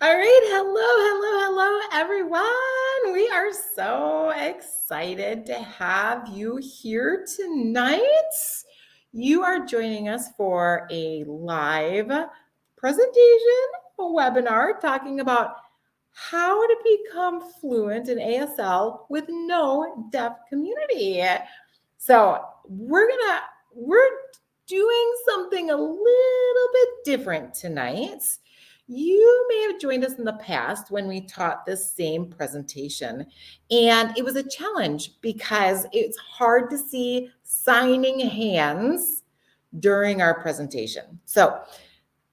All right, hello, everyone. We are so excited to have you here tonight. You are joining us for a live presentation, a webinar talking about how to become fluent in ASL with no deaf community. So we're doing something a little bit different tonight. You may have joined us in the past when we taught this same presentation, and it was a challenge because it's hard to see signing hands during our presentation. So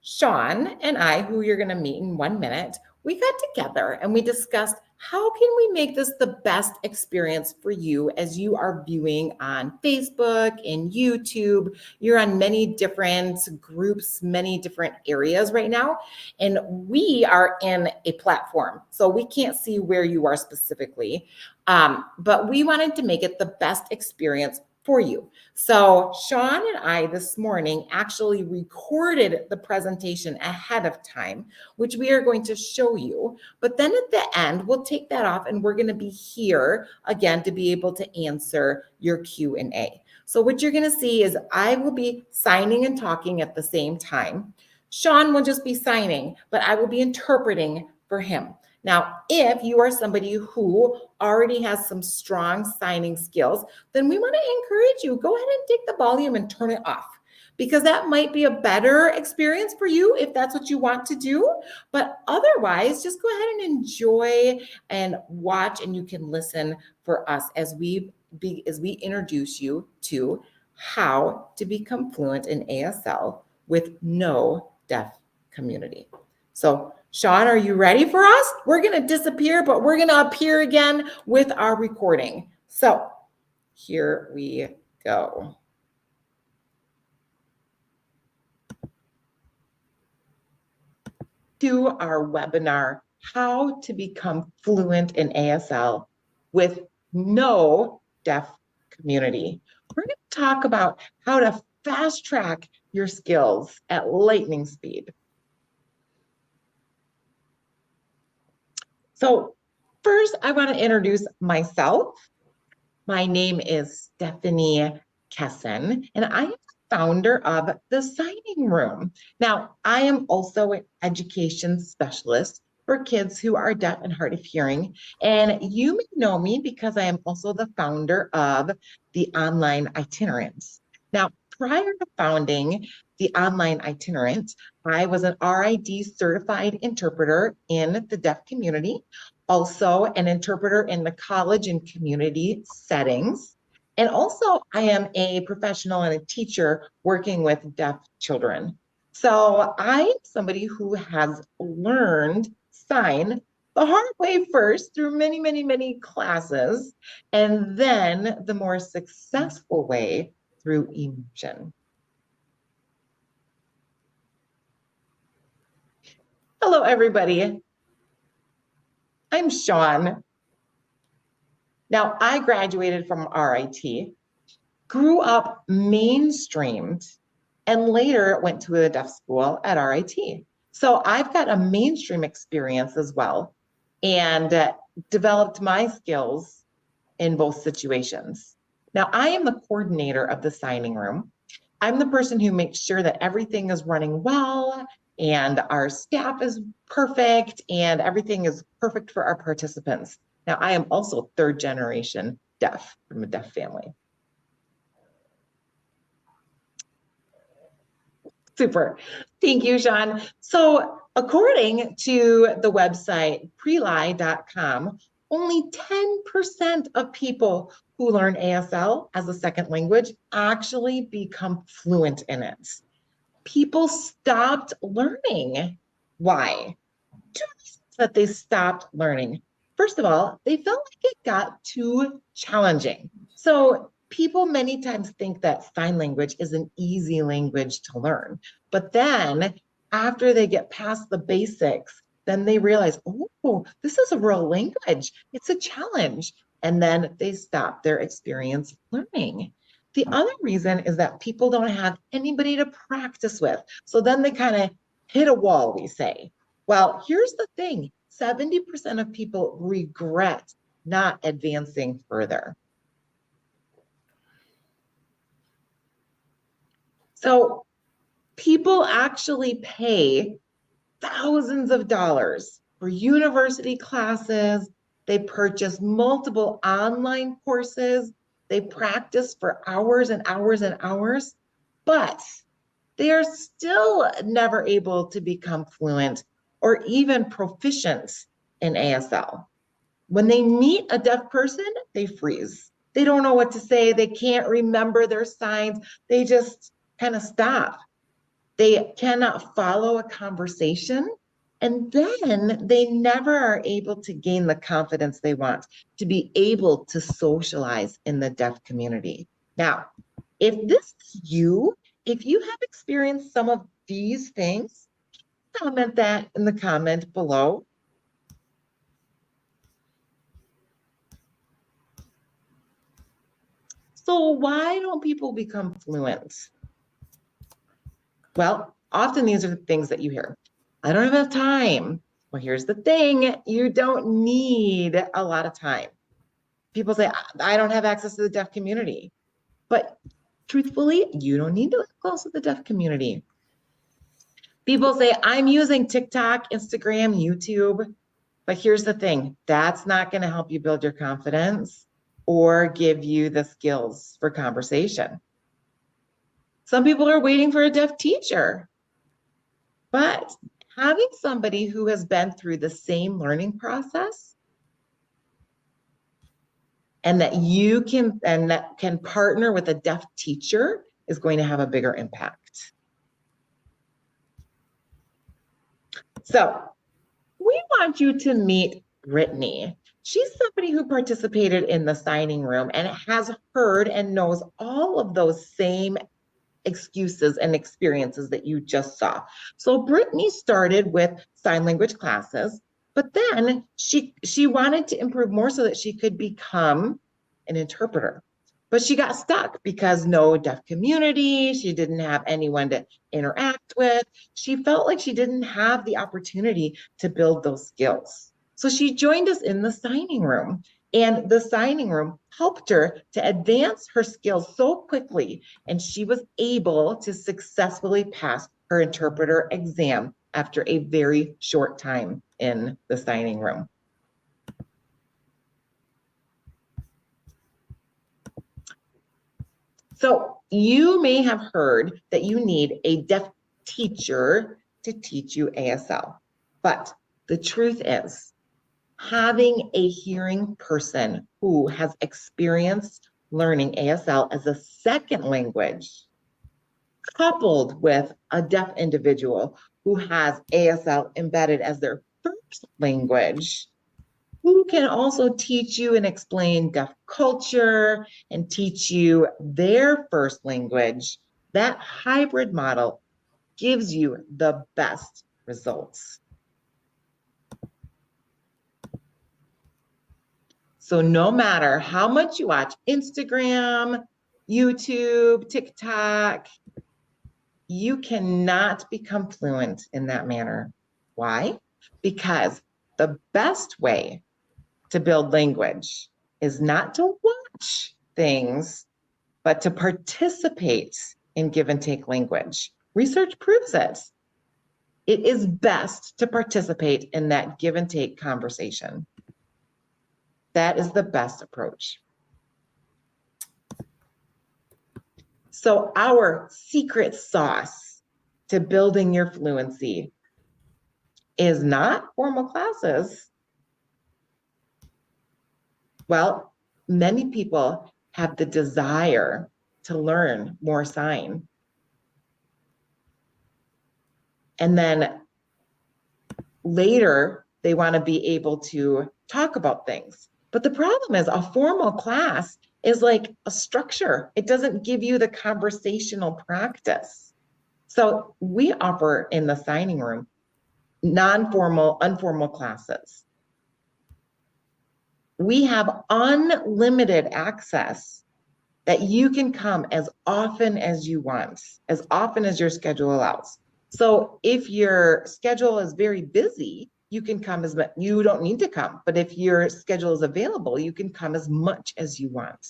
Sean and I, who you're going to meet in 1 minute, we got together and we discussed how can we make this the best experience for you as you are viewing on Facebook and YouTube. You're on many different groups, many different areas right now, and we are in a platform, so we can't see where you are specifically, but we wanted to make it the best experience for you. So Sean and I this morning actually recorded the presentation ahead of time, which we are going to show you. But then at the end, we'll take that off and we're going to be here again to be able to answer your Q&A. So what you're going to see is I will be signing and talking at the same time. Sean will just be signing, but I will be interpreting for him. Now, if you are somebody who already has some strong signing skills, then we want to encourage you, go ahead and take the volume and turn it off, because that might be a better experience for you if that's what you want to do. But otherwise, just go ahead and enjoy and watch, and you can listen for us as we introduce you to how to become fluent in ASL with no deaf community. So Sean, are you ready for us? We're going to disappear, but we're going to appear again with our recording. So here we go. To our webinar, How to Become Fluent in ASL with No Deaf Community. We're going to talk about how to fast track your skills at lightning speed. So first, I want to introduce myself. My name is Stephanie Kesson, and I am the founder of the Signing Room. Now, I am also an education specialist for kids who are deaf and hard of hearing. And you may know me because I am also the founder of the Online Itinerants. Now, prior to founding the Online Itinerant, I was an RID certified interpreter in the deaf community, also an interpreter in the college and community settings. And also I am a professional and a teacher working with deaf children. So I'm somebody who has learned sign the hard way first through many classes, and then the more successful way through immersion. Hello, everybody. I'm Sean. Now, I graduated from RIT, grew up mainstreamed, and later went to a deaf school at RIT. So I've got a mainstream experience as well, and developed my skills in both situations. Now, I am the coordinator of the signing room. I'm the person who makes sure that everything is running well and our staff is perfect and everything is perfect for our participants. Now, I am also third generation deaf from a deaf family. Super. Thank you, Sean. So according to the website preli.com, only 10% of people who learn ASL as a second language actually become fluent in it. People stopped learning. Why? Two reasons that they stopped learning. First of all, they felt like it got too challenging. So people many times think that sign language is an easy language to learn. But then after they get past the basics, then they realize, oh, this is a real language. It's a challenge. And then they stop their experience learning. The other reason is that people don't have anybody to practice with. So then they kind of hit a wall, we say. Well, here's the thing. 70% of people regret not advancing further. So people actually pay thousands of dollars for university classes. They purchase multiple online courses. They practice for hours and hours and hours, but they are still never able to become fluent or even proficient in ASL. When they meet a deaf person, they freeze. They don't know what to say. They can't remember their signs. They just kind of stop. They cannot follow a conversation. And then they never are able to gain the confidence they want to be able to socialize in the deaf community. Now, if this is you, if you have experienced some of these things, comment that in the comment below. So why don't people become fluent? Well, often these are the things that you hear. I don't have enough time. Well, here's the thing. You don't need a lot of time. People say, I don't have access to the deaf community. But truthfully, you don't need to live close to the deaf community. People say, I'm using TikTok, Instagram, YouTube. But here's the thing. That's not going to help you build your confidence or give you the skills for conversation. Some people are waiting for a deaf teacher. But having somebody who has been through the same learning process and that can partner with a deaf teacher is going to have a bigger impact. So we want you to meet Brittany. She's somebody who participated in the signing room and has heard and knows all of those same excuses and experiences that you just saw. So Brittany started with sign language classes, but then she wanted to improve more so that she could become an interpreter. But she got stuck because no deaf community, she didn't have anyone to interact with. She felt like she didn't have the opportunity to build those skills. So she joined us in the signing room, and the signing room helped her to advance her skills so quickly, and she was able to successfully pass her interpreter exam after a very short time in the signing room. So you may have heard that you need a deaf teacher to teach you ASL, but the truth is, having a hearing person who has experienced learning ASL as a second language, coupled with a deaf individual who has ASL embedded as their first language, who can also teach you and explain deaf culture and teach you their first language, that hybrid model gives you the best results. So no matter how much you watch Instagram, YouTube, TikTok, you cannot become fluent in that manner. Why? Because the best way to build language is not to watch things, but to participate in give and take language. Research proves it. It is best to participate in that give and take conversation. That is the best approach. So our secret sauce to building your fluency is not formal classes. Well, many people have the desire to learn more sign. And then later, they want to be able to talk about things. But the problem is a formal class is like a structure. It doesn't give you the conversational practice. So we offer in the signing room non-formal, informal classes. We have unlimited access that you can come as often as you want, as often as your schedule allows. So if your schedule is very busy, you can come as much, you don't need to come. But if your schedule is available, you can come as much as you want.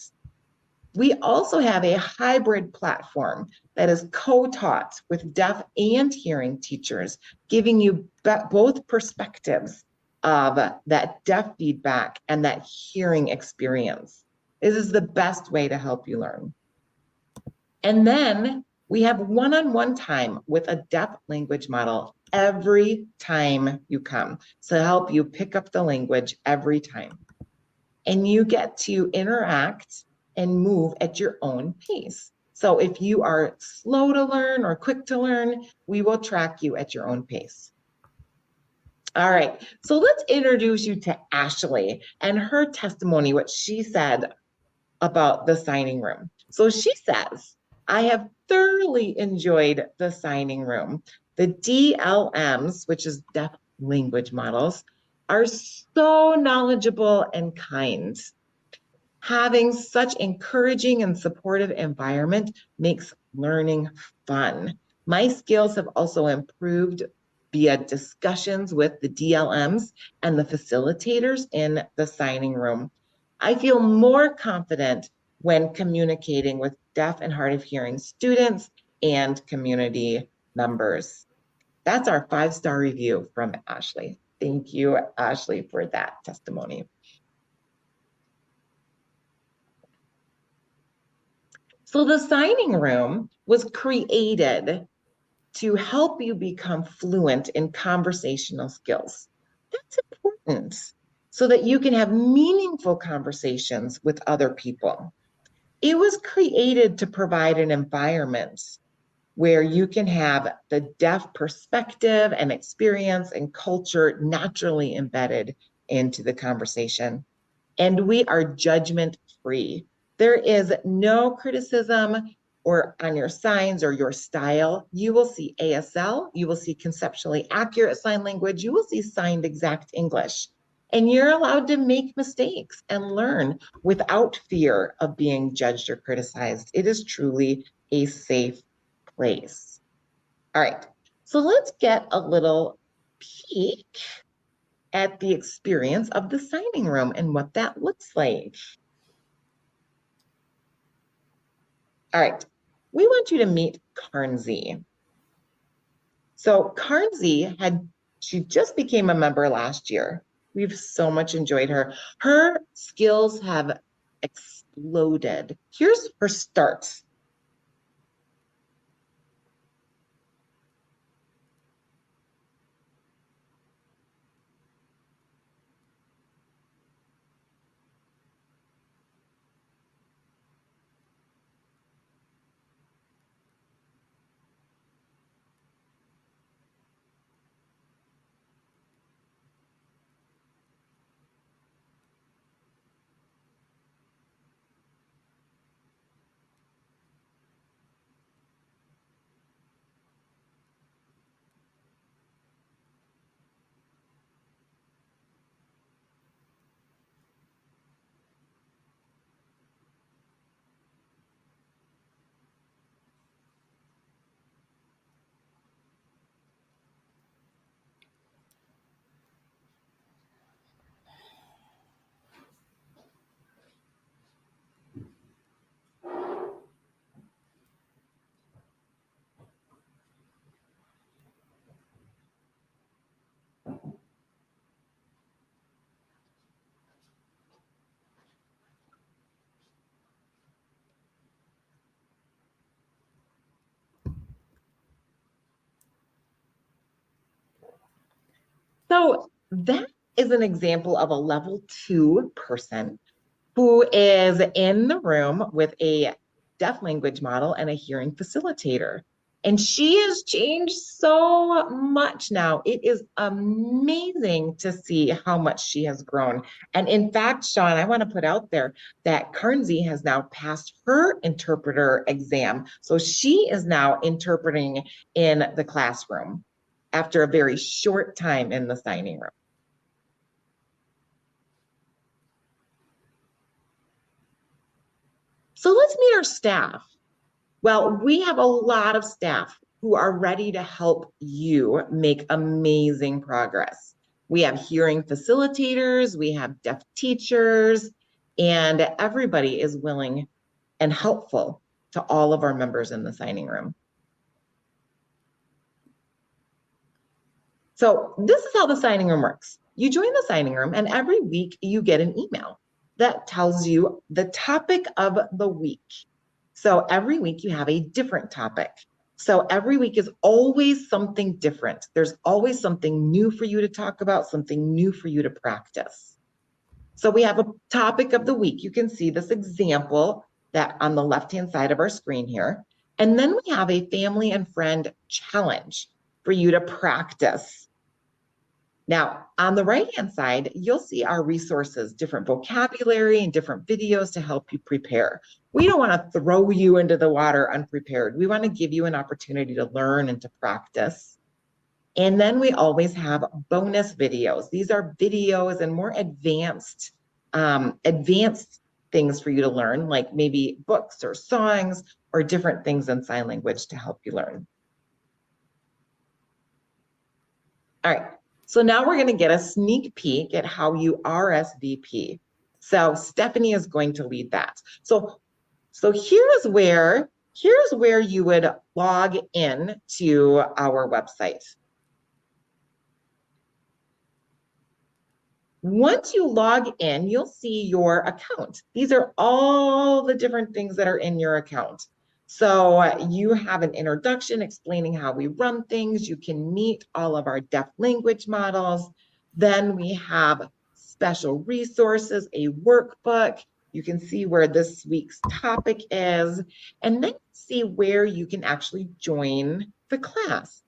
We also have a hybrid platform that is co-taught with deaf and hearing teachers, giving you both perspectives of that deaf feedback and that hearing experience. This is the best way to help you learn. And then we have one-on-one time with a deaf language model every time you come to help you pick up the language every time. And you get to interact and move at your own pace. So if you are slow to learn or quick to learn, we will track you at your own pace. All right, so let's introduce you to Ashley and her testimony, what she said about the signing room. So she says, I have thoroughly enjoyed the signing room. The DLMs, which is deaf language models, are so knowledgeable and kind. Having such encouraging and supportive environment makes learning fun. My skills have also improved via discussions with the DLMs and the facilitators in the signing room. I feel more confident when communicating with deaf and hard of hearing students and community members. That's our 5-star review from Ashley. Thank you, Ashley, for that testimony. So the signing room was created to help you become fluent in conversational skills. That's important so that you can have meaningful conversations with other people. It was created to provide an environment where you can have the deaf perspective and experience and culture naturally embedded into the conversation. And we are judgment free. There is no criticism or on your signs or your style. You will see ASL, you will see conceptually accurate sign language, you will see signed exact English. And you're allowed to make mistakes and learn without fear of being judged or criticized. It is truly a safe place. All right, so let's get a little peek at the experience of the signing room and what that looks like. All right, we want you to meet Carnsey. So Carnsey she just became a member last year. We've so much enjoyed her. Her skills have exploded. Here's her start. So that is an example of a level 2 person who is in the room with a deaf language model and a hearing facilitator. And she has changed so much now. It is amazing to see how much she has grown. And in fact, Sean, I want to put out there that Carnsey has now passed her interpreter exam. So she is now interpreting in the classroom after a very short time in the signing room. So let's meet our staff. Well, we have a lot of staff who are ready to help you make amazing progress. We have hearing facilitators, we have deaf teachers, and everybody is willing and helpful to all of our members in the signing room. So this is how the signing room works. You join the signing room, and every week you get an email that tells you the topic of the week. So every week you have a different topic. So every week is always something different. There's always something new for you to talk about, something new for you to practice. So we have a topic of the week. You can see this example that on the left-hand side of our screen here. And then we have a family and friend challenge for you to practice. Now, on the right-hand side, you'll see our resources, different vocabulary and different videos to help you prepare. We don't want to throw you into the water unprepared. We want to give you an opportunity to learn and to practice. And then we always have bonus videos. These are videos and more advanced things for you to learn, like maybe books or songs or different things in sign language to help you learn. All right, so now we're going to get a sneak peek at how you RSVP. So Stephanie is going to lead that. So here's where you would log in to our website. Once you log in, you'll see your account. These are all the different things that are in your account. So you have an introduction explaining how we run things. You can meet all of our deaf language models. Then we have special resources, a workbook. You can see where this week's topic is, and then see where you can actually join the class.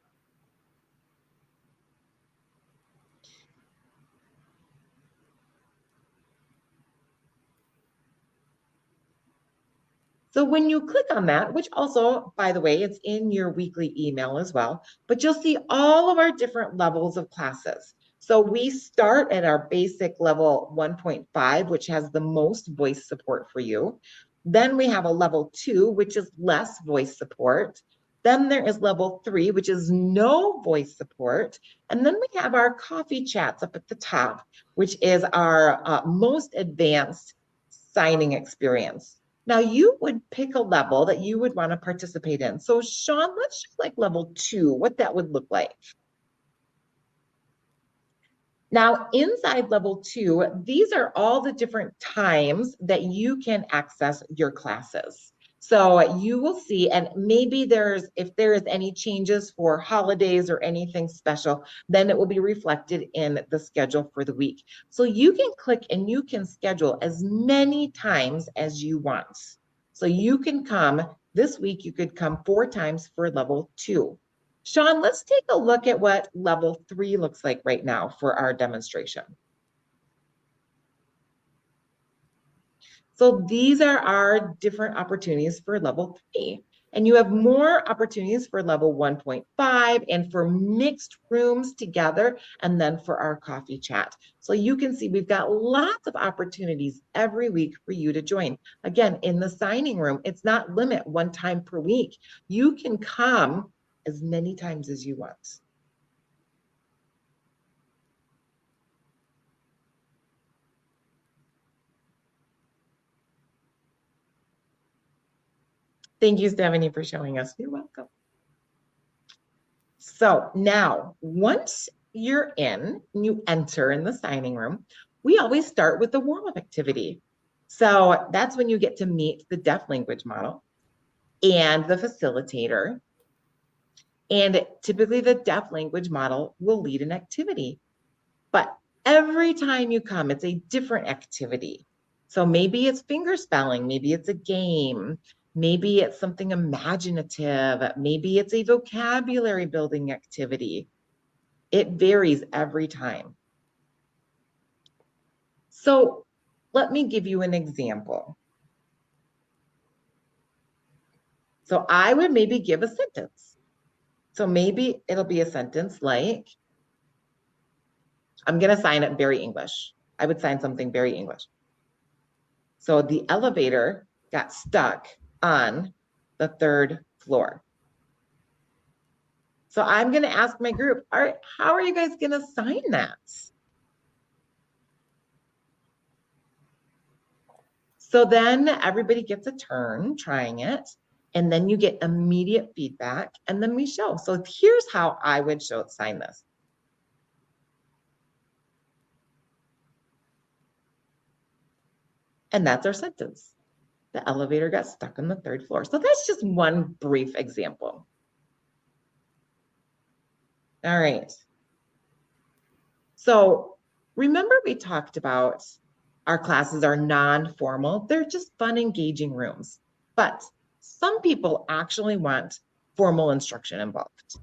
So when you click on that, which also, by the way, it's in your weekly email as well, but you'll see all of our different levels of classes. So we start at our basic level 1.5, which has the most voice support for you. Then we have a level 2, which is less voice support. Then there is level 3, which is no voice support. And then we have our coffee chats up at the top, which is our most advanced signing experience. Now you would pick a level that you would want to participate in. So Sean, let's just like level 2, what that would look like. Now inside level 2, these are all the different times that you can access your classes. So you will see, and maybe if there is any changes for holidays or anything special, then it will be reflected in the schedule for the week. So you can click and you can schedule as many times as you want. So you can come, this week you could come 4 times for level 2. Sean, let's take a look at what level 3 looks like right now for our demonstration. So these are our different opportunities for level 3. And you have more opportunities for level 1.5 and for mixed rooms together, and then for our coffee chat. So you can see we've got lots of opportunities every week for you to join. Again, in the signing room, it's not limit 1 time per week. You can come as many times as you want. Thank you, Stephanie, for showing us. You're welcome. So now, once you're in, you enter in the signing room, we always start with the warm-up activity. So that's when you get to meet the deaf language model and the facilitator. And typically the deaf language model will lead an activity. But every time you come, it's a different activity. So maybe it's finger spelling, maybe it's a game, maybe it's something imaginative, maybe it's a vocabulary building activity. It varies every time. So let me give you an example. So I would maybe give a sentence. So maybe it'll be a sentence like, I'm going to sign it very English. I would sign something very English. So the elevator got stuck on the 3rd floor. So I'm going to ask my group, how are you guys going to sign that? So then everybody gets a turn trying it, and then you get immediate feedback, and then we show. So here's how I would sign this. And that's our sentence. The elevator got stuck on the 3rd floor. So that's just one brief example. All right. So remember we talked about our classes are non-formal. They're just fun, engaging rooms. But some people actually want formal instruction involved.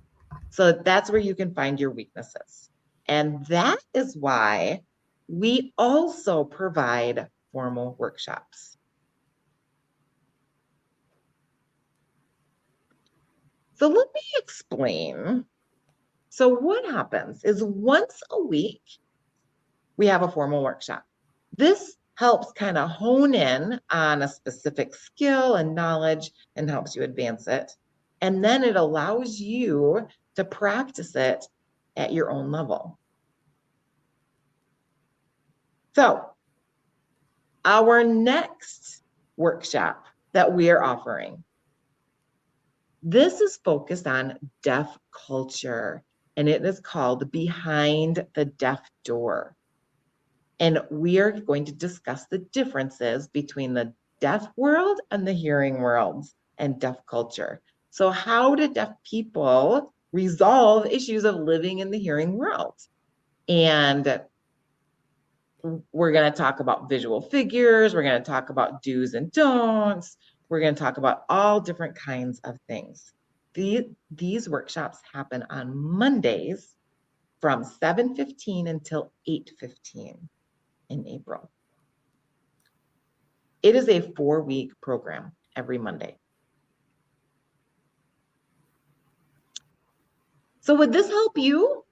So that's where you can find your weaknesses. And that is why we also provide formal workshops. So let me explain. So what happens is once a week, we have a formal workshop. This helps kind of hone in on a specific skill and knowledge and helps you advance it. And then it allows you to practice it at your own level. So our next workshop that we are offering, this is focused on deaf culture, and it is called Behind the Deaf Door. And we are going to discuss the differences between the deaf world and the hearing world and deaf culture. So how do deaf people resolve issues of living in the hearing world? And we're going to talk about visual figures. We're going to talk about do's and don'ts. We're going to talk about all different kinds of things. These workshops happen on Mondays from 7:15 until 8:15 in April. It is a 4-week program every Monday. So would this help you?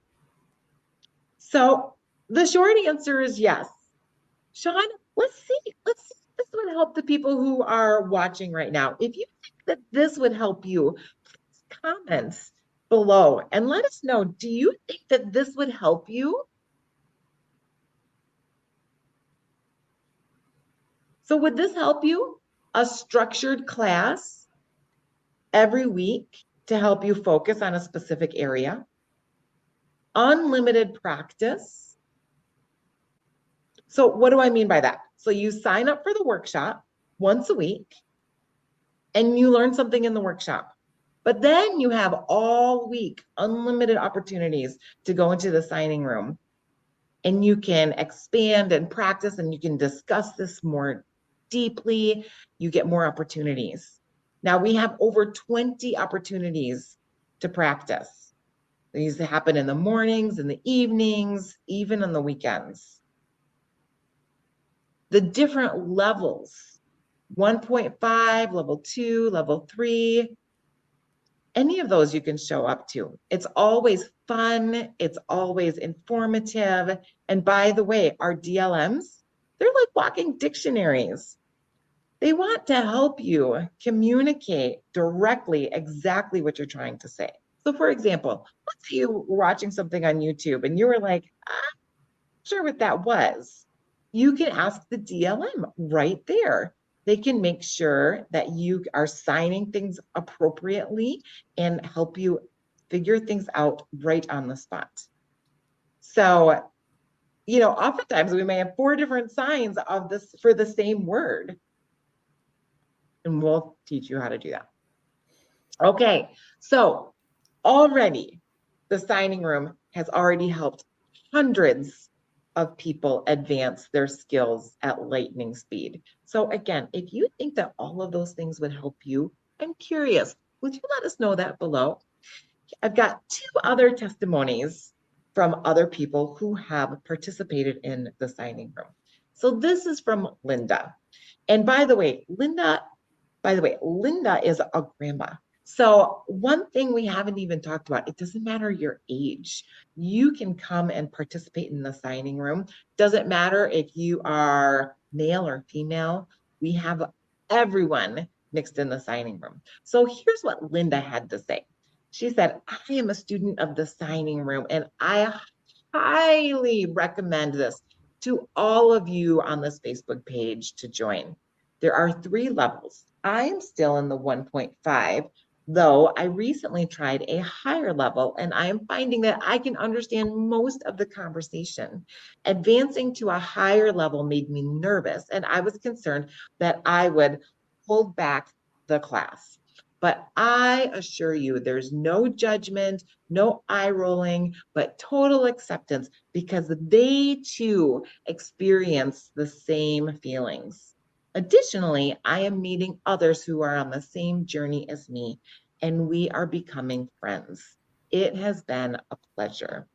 So the short answer is yes. Sean, let's see if this would help the people who are watching right now. If you think that this would help you, please comment below and let us know, do you think that this would help you? So would this help you? A structured class every week to help you focus on a specific area. Unlimited practice. So what do I mean by that? So you sign up for the workshop once a week and you learn something in the workshop. But then you have all week unlimited opportunities to go into the signing room and you can expand and practice and you can discuss this more deeply. You get more opportunities. Now we have over 20 opportunities to practice. These happen in the mornings, in the evenings, even on the weekends. The different levels, 1.5, level 2, level 3, any of those you can show up to. It's always fun. It's always informative. And by the way, our DLMs, they're like walking dictionaries. They want to help you communicate directly exactly what you're trying to say. So for example, let's say you were watching something on YouTube and you were like, I'm not sure what that was. You can ask the DLM right there. They can make sure that you are signing things appropriately and help you figure things out right on the spot. So, oftentimes we may have 4 different signs of this for the same word. And we'll teach you how to do that. Okay, so already the signing room has already helped hundreds of people advance their skills at lightning speed. So again, if you think that all of those things would help you, I'm curious, would you let us know that below? I've got 2 other testimonies from other people who have participated in the signing room. So this is from Linda. And by the way, Linda is a grandma. So one thing we haven't even talked about, it doesn't matter your age. You can come and participate in the signing room. Doesn't matter if you are male or female. We have everyone mixed in the signing room. So here's what Linda had to say. She said, I am a student of the signing room, and I highly recommend this to all of you on this Facebook page to join. There are 3 levels. I am still in the 1.5, though I recently tried a higher level, and I am finding that I can understand most of the conversation. Advancing to a higher level made me nervous, and I was concerned that I would hold back the class. But I assure you, there's no judgment, no eye rolling, but total acceptance because they too experience the same feelings. Additionally, I am meeting others who are on the same journey as me, and we are becoming friends. It has been a pleasure.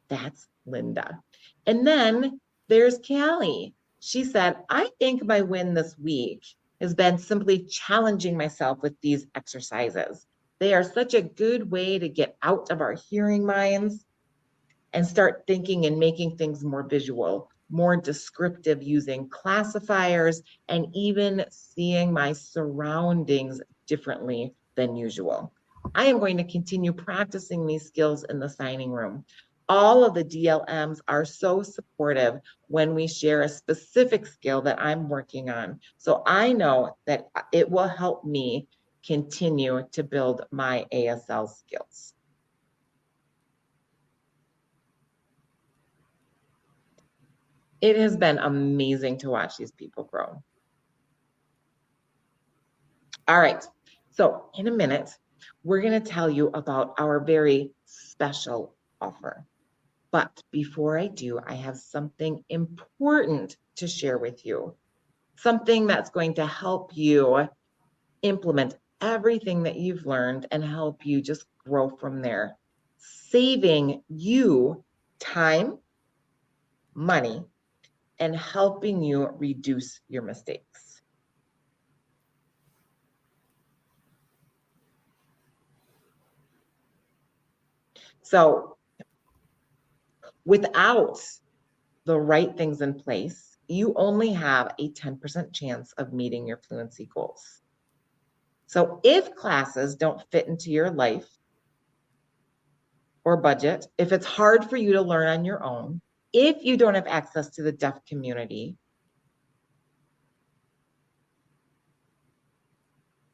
That's Linda. And then there's Callie. She said, I think my win this week has been simply challenging myself with these exercises. They are such a good way to get out of our hearing minds and start thinking and making things more visual, more descriptive, using classifiers, and even seeing my surroundings differently than usual. I am going to continue practicing these skills in the signing room. All of the DLMs are so supportive when we share a specific skill that I'm working on. So I know that it will help me continue to build my ASL skills. It has been amazing to watch these people grow. All right, so in a minute, we're going to tell you about our very special offer. But before I do, I have something important to share with you, something that's going to help you implement everything that you've learned and help you just grow from there, saving you time, money, and helping you reduce your mistakes. So without the right things in place, you only have a 10% chance of meeting your fluency goals. So if classes don't fit into your life or budget, if it's hard for you to learn on your own, if you don't have access to the deaf community,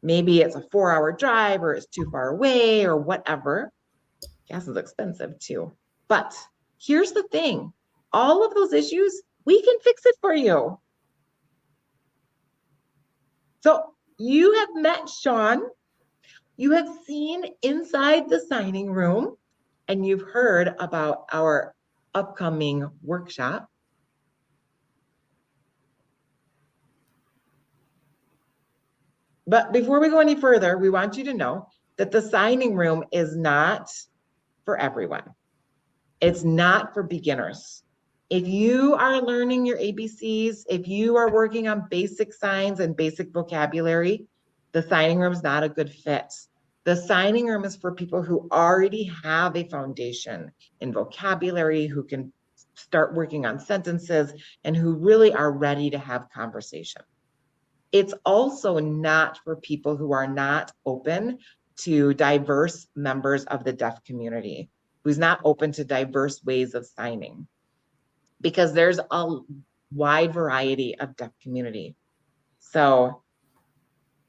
maybe it's a 4-hour drive or it's too far away or whatever, gas is expensive too. But here's the thing, all of those issues, we can fix it for you. So you have met Sean, you have seen inside the signing room, and you've heard about our upcoming workshop. But before we go any further, we want you to know that the signing room is not for everyone. It's not for beginners. If you are learning your ABCs, if you are working on basic signs and basic vocabulary, the signing room is not a good fit. The signing room is for people who already have a foundation in vocabulary, who can start working on sentences, and who really are ready to have conversation. It's also not for people who are not open to diverse members of the deaf community, who's not open to diverse ways of signing, because there's a wide variety of deaf community. So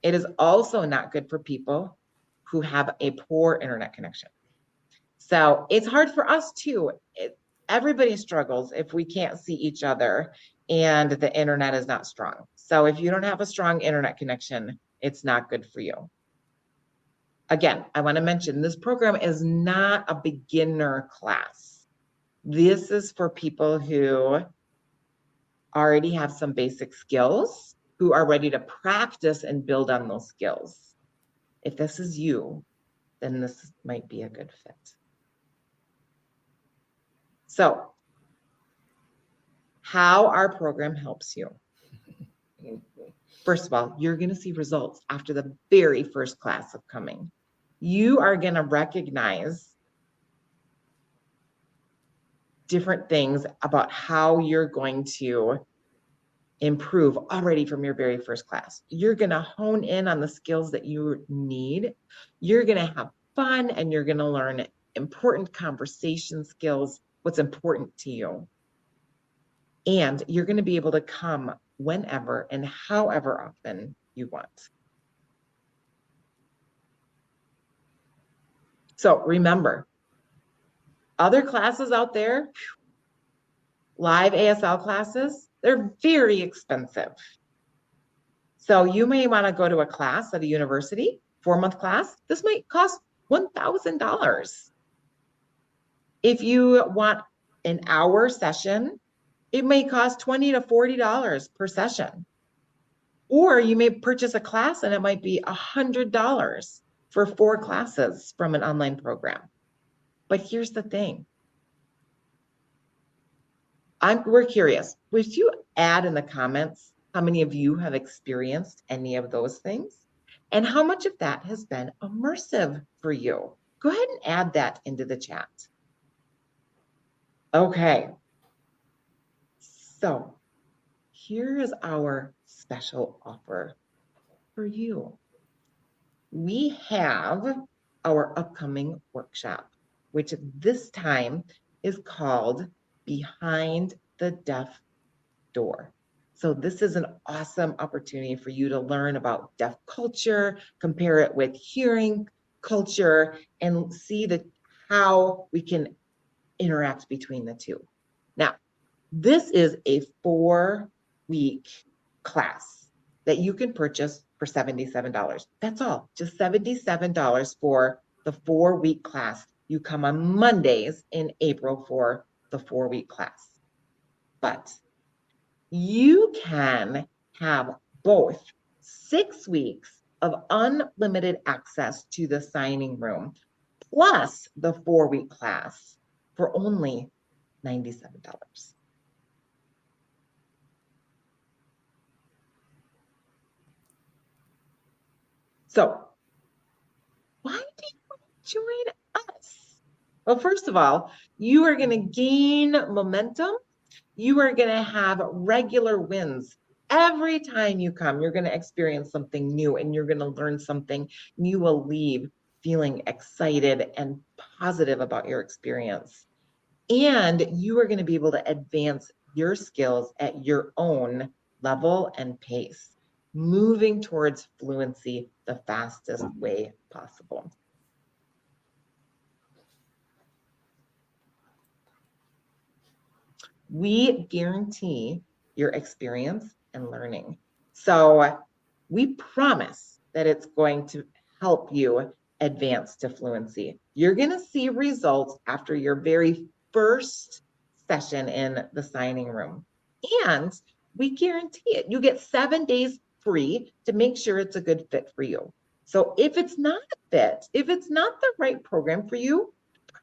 it is also not good for people who have a poor internet connection. So it's hard for us too. Everybody struggles if we can't see each other and the internet is not strong. So if you don't have a strong internet connection, it's not good for you. Again, I want to mention this program is not a beginner class. This is for people who already have some basic skills, who are ready to practice and build on those skills. If this is you, then this might be a good fit. So, how our program helps you. First of all, you're going to see results after the very first class upcoming. You are going to recognize different things about how you're going to improve already from your very first class. You're going to hone in on the skills that you need. You're going to have fun and you're going to learn important conversation skills, what's important to you. And you're going to be able to come whenever and however often you want. So remember, other classes out there, live ASL classes, they're very expensive. So you may want to go to a class at a university, 4-month class. This might cost $1,000. If you want an hour session, it may cost $20 to $40 per session. Or you may purchase a class and it might be $100 for 4 classes from an online program. But here's the thing. We're curious. Would you add in the comments how many of you have experienced any of those things? And how much of that has been immersive for you? Go ahead and add that into the chat. Okay. So here is our special offer for you. We have our upcoming workshop, which this time is called Behind the Deaf Door. So this is an awesome opportunity for you to learn about deaf culture, compare it with hearing culture, and see how we can interact between the two. Now, this is a 4-week class that you can purchase for $77. That's all, just $77 for the 4-week class. You come on Mondays in April for the 4-week class. But you can have both 6 weeks of unlimited access to the signing room, plus the 4-week class for only $97. So why do you want to join us? Well, first of all, you are going to gain momentum. You are going to have regular wins. Every time you come, you're going to experience something new and you're going to learn something. And you will leave feeling excited and positive about your experience. And you are going to be able to advance your skills at your own level and pace, moving towards fluency the fastest way possible. We guarantee your experience and learning. So we promise that it's going to help you advance to fluency. You're going to see results after your very first session in the signing room. And we guarantee it. You get 7 days free to make sure it's a good fit for you. So if it's not a fit, if it's not the right program for you,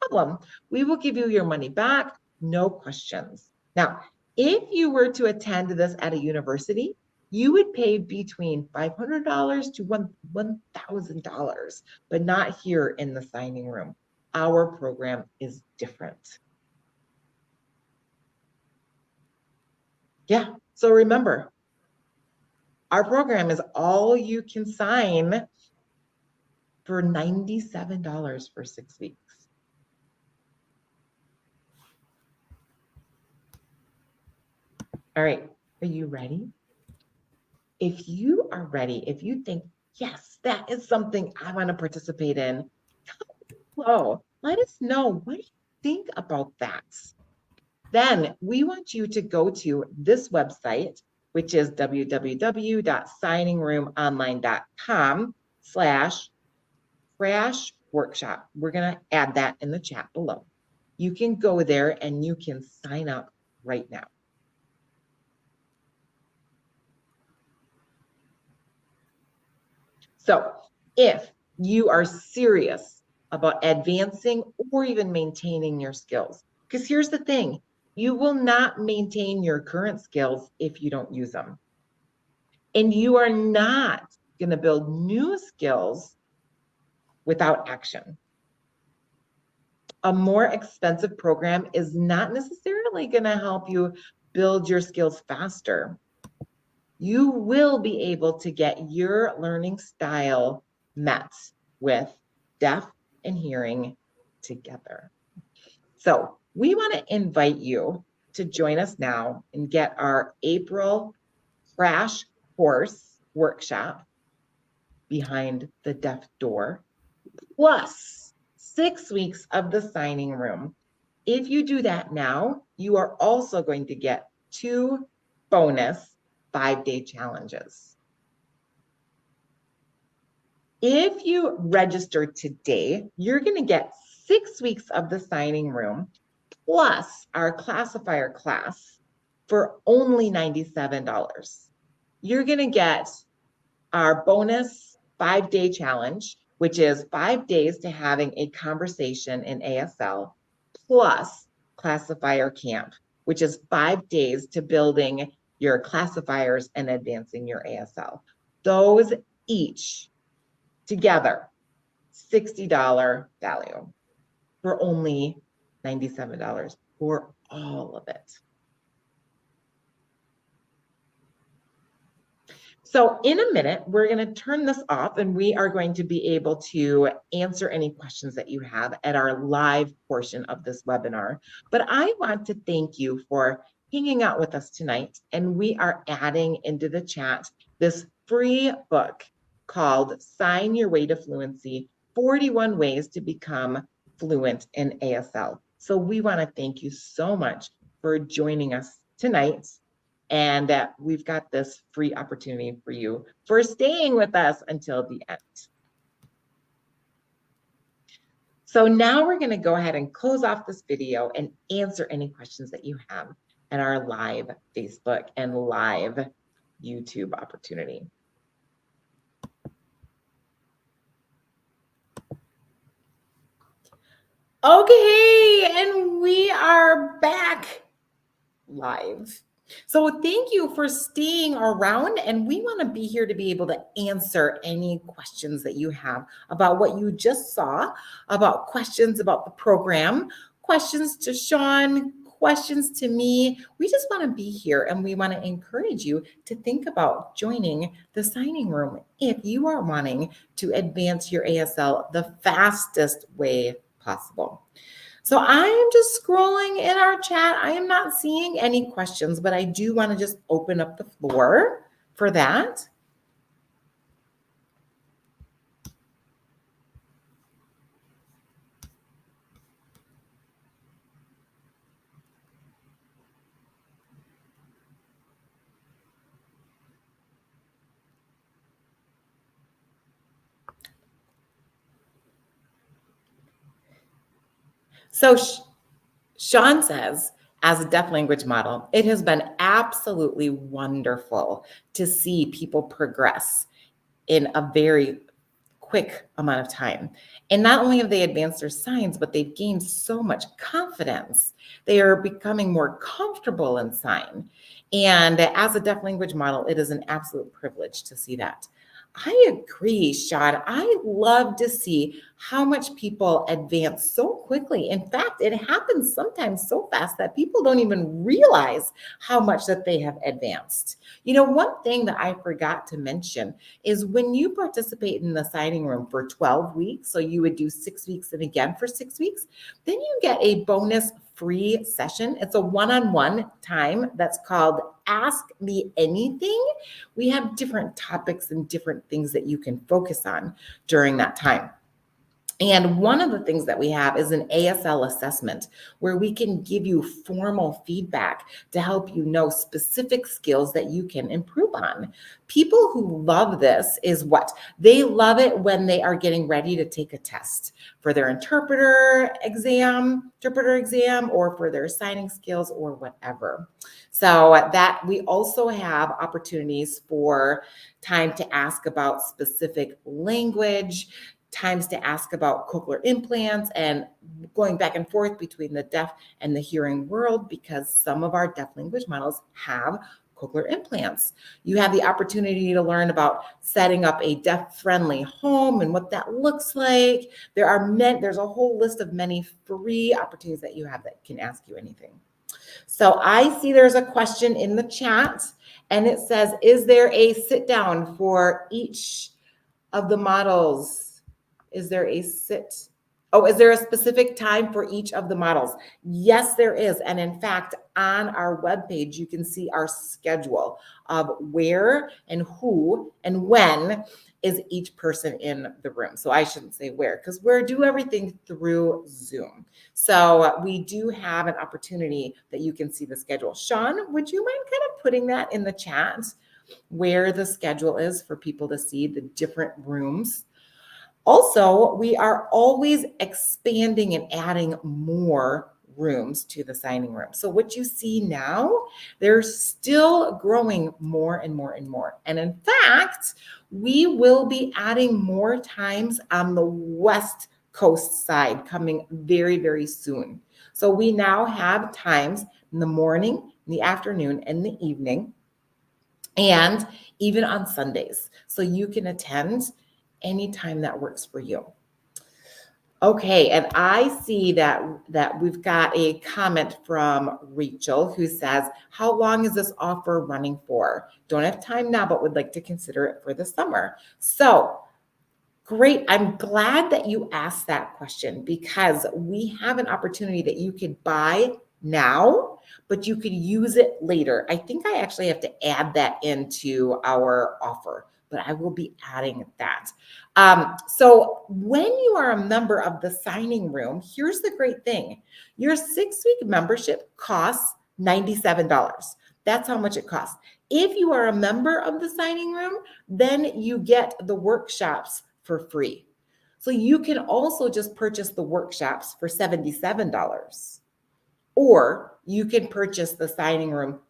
no problem. We will give you your money back, no questions. Now, if you were to attend this at a university, you would pay between $500 to $1,000, but not here in the signing room. Our program is different. Yeah, so remember, our program is all you can sign for $97 for 6 weeks. All right, are you ready? If you are ready, if you think, yes, that is something I want to participate in, hello, let us know. What do you think about that? Then we want you to go to this website, which is www.signingroomonline.com/crash workshop. We're going to add that in the chat below. You can go there and you can sign up right now. So if you are serious about advancing or even maintaining your skills, because here's the thing, you will not maintain your current skills if you don't use them. And you are not going to build new skills without action. A more expensive program is not necessarily going to help you build your skills faster. You will be able to get your learning style met with deaf and hearing together. So we want to invite you to join us now and get our April crash course workshop, Behind the Deaf Door, plus 6 weeks of the signing room. If you do that now, you are also going to get 2 bonus 5-day challenges. If you register today, you're going to get 6 weeks of the signing room plus our classifier class for only $97. You're going to get our bonus 5-day challenge, which is 5 days to having a conversation in ASL, plus classifier camp, which is 5 days to building your classifiers and advancing your ASL. Those each together, $60 value for only $97 for all of it. So in a minute, we're going to turn this off and we are going to be able to answer any questions that you have at our live portion of this webinar. But I want to thank you for hanging out with us tonight. And we are adding into the chat this free book called Sign Your Way to Fluency, 41 Ways to Become Fluent in ASL. So we want to thank you so much for joining us tonight. And we've got this free opportunity for you for staying with us until the end. So now we're going to go ahead and close off this video and answer any questions that you have at our live Facebook and live YouTube opportunity. Okay, and we are back live. So thank you for staying around, and we want to be here to be able to answer any questions that you have about what you just saw, about questions about the program, questions to Sean, questions to me. We just want to be here, and we want to encourage you to think about joining the signing room if you are wanting to advance your ASL the fastest way possible. So I am just scrolling in our chat. I am not seeing any questions, but I do want to just open up the floor for that. So Sean says, as a deaf language model, it has been absolutely wonderful to see people progress in a very quick amount of time. And not only have they advanced their signs, but they've gained so much confidence. They are becoming more comfortable in sign. And as a deaf language model, it is an absolute privilege to see that. I agree, Sean. I love to see how much people advance so quickly. In fact, it happens sometimes so fast that people don't even realize how much that they have advanced. You know, one thing that I forgot to mention is when you participate in the signing room for 12 weeks, so you would do 6 weeks and again for 6 weeks, then you get a bonus free session. It's a one-on-one time that's called Ask Me Anything. We have different topics and different things that you can focus on during that time. And one of the things that we have is an ASL assessment where we can give you formal feedback to help you know specific skills that you can improve on. People who love this is what? They love it when they are getting ready to take a test for their interpreter exam, or for their signing skills or whatever. So that we also have opportunities for time to ask about specific language, times to ask about cochlear implants, and going back and forth between the deaf and the hearing world, because some of our deaf language models have cochlear implants. You have the opportunity to learn about setting up a deaf-friendly home and what that looks like. There's a whole list of many free opportunities that you have that can ask you anything. So I see there's a question in the chat, and it says, is there a sit down for each of the models? Is there a sit Oh, is there a specific time for each of the models? Yes, there is. And in fact, on our webpage, you can see our schedule of where and who and when is each person in the room. So I shouldn't say where, because we do everything through Zoom. So we do have an opportunity that you can see the schedule. Sean, would you mind kind of putting that in the chat where the schedule is for people to see the different rooms? Also, we are always expanding and adding more rooms to the signing room. So what you see now, they're still growing more and more and more. And in fact, we will be adding more times on the West Coast side coming very, very soon. So we now have times in the morning, in the afternoon, and the evening, and even on Sundays. So you can attend anytime that works for you. Okay, and I see that we've got a comment from Rachel who says, how long is this offer running for? Don't have time now, but would like to consider it for the summer. So great. I'm glad that you asked that question because we have an opportunity that you could buy now, but you could use it later. I think I actually have to add that into our offer, but I will be adding that. So when you are a member of the signing room, here's the great thing. Your 6-week membership costs $97. That's how much it costs. If you are a member of the signing room, then you get the workshops for free. So you can also just purchase the workshops for $77, or you can purchase the signing room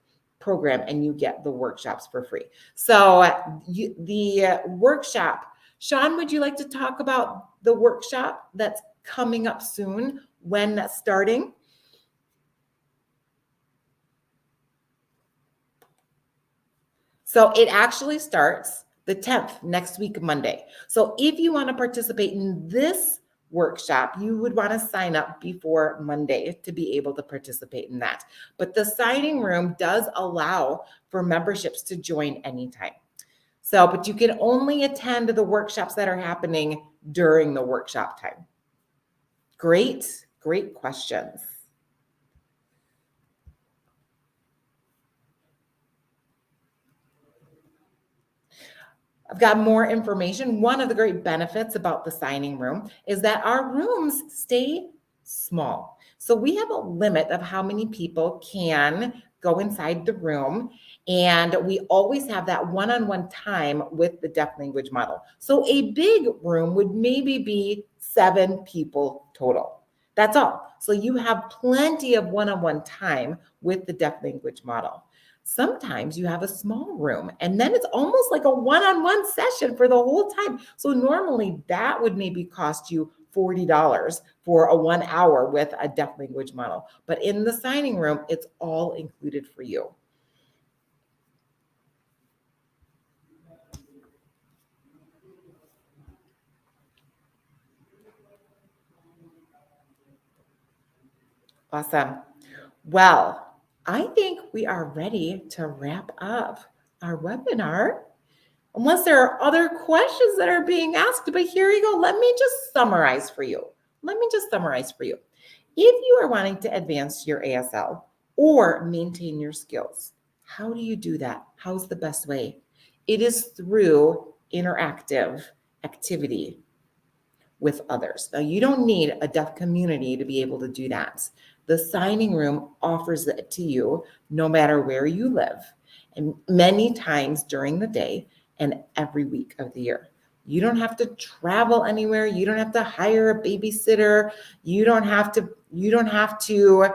program and you get the workshops for free. So the workshop, Sean, would you like to talk about the workshop that's coming up soon, when that's starting? So it actually starts the 10th, next week, Monday. So if you want to participate in this workshop, you would want to sign up before Monday to be able to participate in that. But the signing room does allow for memberships to join anytime. So, but you can only attend the workshops that are happening during the workshop time. Great, great questions. I've got more information. One of the great benefits about the signing room is that our rooms stay small. So we have a limit of how many people can go inside the room. And we always have that one-on-one time with the deaf language model. So a big room would maybe be 7 people total. That's all. So you have plenty of one-on-one time with the deaf language model. Sometimes you have a small room and then it's almost like a one-on-one session for the whole time. So normally that would maybe cost you $40 for a 1 hour with a deaf language model. But in the signing room, it's all included for you. Awesome. Well, I think we are ready to wrap up our webinar. Unless there are other questions that are being asked, but here you go. Let me just summarize for you. If you are wanting to advance your ASL or maintain your skills, how do you do that? How's the best way? It is through interactive activity with others. Now, you don't need a deaf community to be able to do that. The signing room offers it to you no matter where you live, and many times during the day and every week of the year. You don't have to travel anywhere. You don't have to hire a babysitter. You don't have to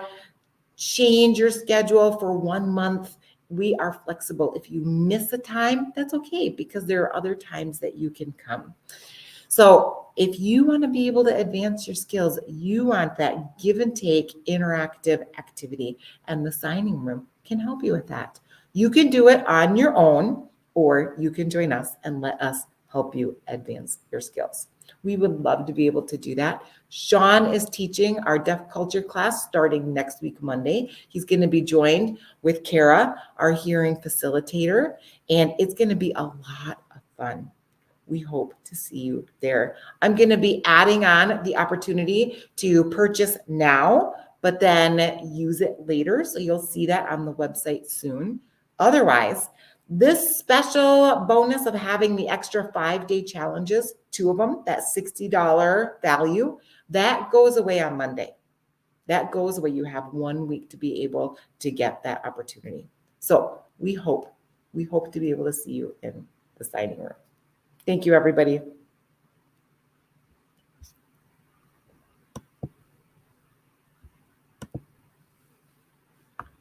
change your schedule for 1 month. We are flexible. If you miss a time, that's okay, because there are other times that you can come. So if you want to be able to advance your skills, you want that give and take interactive activity, and the signing room can help you with that. You can do it on your own, or you can join us and let us help you advance your skills. We would love to be able to do that. Sean is teaching our deaf culture class starting next week, Monday. He's going to be joined with Kara, our hearing facilitator, and it's going to be a lot of fun. we hope to see you there. I'm going to be adding on the opportunity to purchase now, but then use it later. So you'll see that on the website soon. Otherwise, this special bonus of having the extra 5-day challenges, 2 of them, that $60 value, that goes away on Monday. That goes away. You have 1 week to be able to get that opportunity. So we hope to be able to see you in the signing room. Thank you, everybody.